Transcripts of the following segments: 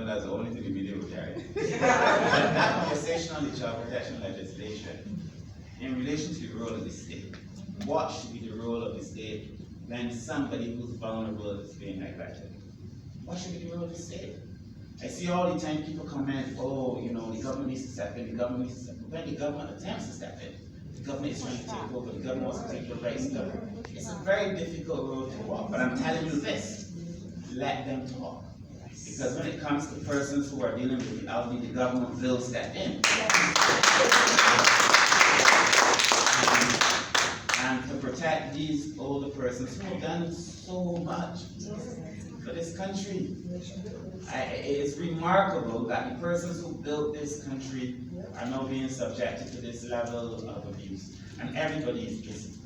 as the only thing in video carry. That conversation on the child protection legislation, in relation to the role of the state, what should be the role of the state when somebody who's vulnerable is being neglected? What should be the role of the state? I see all the time people comment, oh, you know, the government needs to step in, the government needs to step in. When the government attempts to step in, the government is trying to take over, the government wants to take your rights. It's a very difficult road to walk, but I'm telling you this, let them talk. Because when it comes to persons who are dealing with the elderly, the government will step in. And to protect these older persons who have done so much for this country. It is remarkable that the persons who built this country are now being subjected to this level of abuse. And everybody is busy.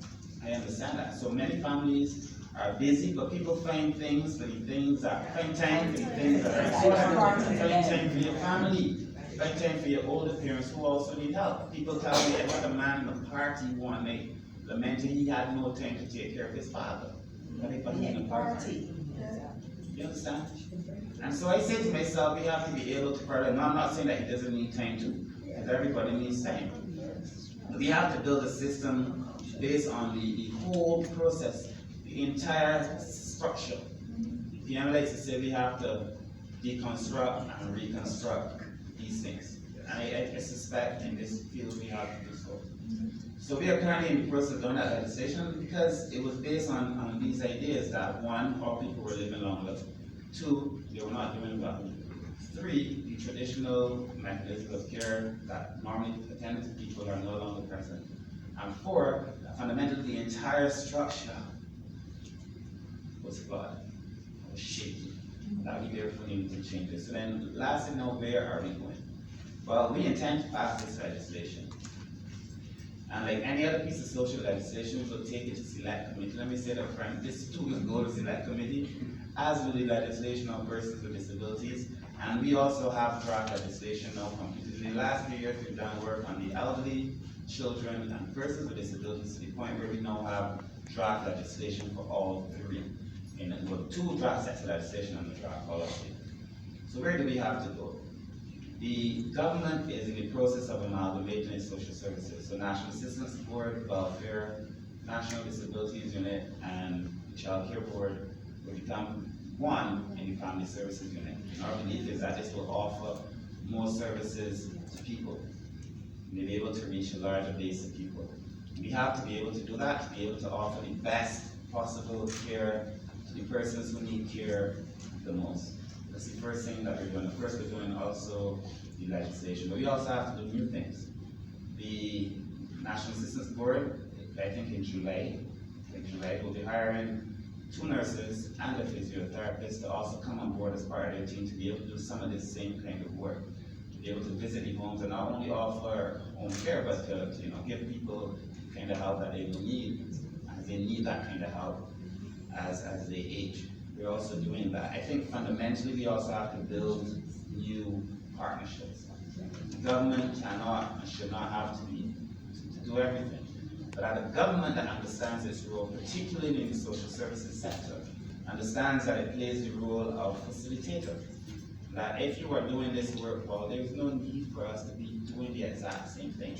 I understand that. So many families are busy, but people find things for the things that, find time for the things that are important. Find time for your family. Find time for your older parents who also need help. People tell me about a man in a party one night lamenting he had no time to take care of his father. Everybody in a party. You understand? And so I say to myself, we have to be able to further. Now, I'm not saying that he doesn't need time to, because everybody needs time. But we have to build a system based on the whole process, the entire structure. PM likes to say we have to deconstruct and reconstruct these things. And I suspect in this field we have to do so. So we are currently in the process of doing that legislation because it was based on these ideas that one, all people were living longer. Two, they were not doing well. Three, the traditional mechanisms of care that normally attend to people are no longer present. And four, fundamentally the entire structure was flawed, was shaky. That we therefore need to change it. So then, lastly, now where are we going? Well, we intend to pass this legislation. And like any other piece of social legislation, we'll take it to select committee. Let me say that, friend, this too will go to select committee, as will the legislation on persons with disabilities. And we also have draft legislation now completed. In the last few years, we've done work on the elderly, children, and persons with disabilities to the point where we now have draft legislation for all three. With two draft sets of legislation and the draft policy. So where do we have to go? The government is in the process of amalgamating its social services. So National Assistance Board, Welfare, National Disabilities Unit, and the Child Care Board will become one in the Family Services Unit. And our belief is that this will offer more services to people. They'll be able to reach a larger base of people. We have to be able to do that, to be able to offer the best possible care to the persons who need care the most. That's the first thing that we're doing. First, we're doing also the legislation, but we also have to do new things. The National Assistance Board, I think in July, will be hiring 2 nurses and a physiotherapist to also come on board as part of their team to be able to do some of this same kind of work. To be able to visit the homes and not only offer home care, but to give people the kind of help that they will need, as they need that kind of help as they age. We're also doing that. I think fundamentally we also have to build new partnerships. The government cannot and should not have to do everything. But a government that understands its role, particularly in the social services sector, understands that it plays the role of facilitator. That if you are doing this work, well, there's no need for us to be doing the exact same thing.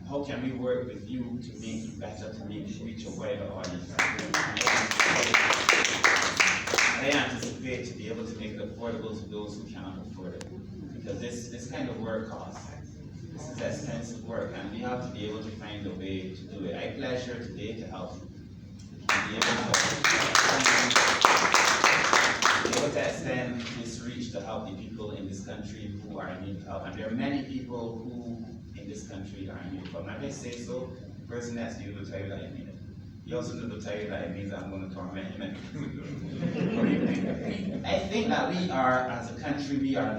How can we work with you to make it better, to make it reach a wider audience? I anticipate to be able to make it affordable to those who cannot afford it. Because this kind of work costs. This is expensive work, and we have to be able to find a way to do it. I pleasure today to help you. Be able to extend this reach to help the people in this country who are in need of help. And there are many people who in this country are in need of help. And if I say so, the person next to you will tell you that I mean it. He also will tell you that it means I'm going to torment him. I think that we are, as a country, we are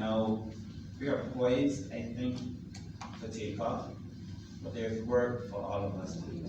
poised, I think, to take off. But there's work for all of us to do.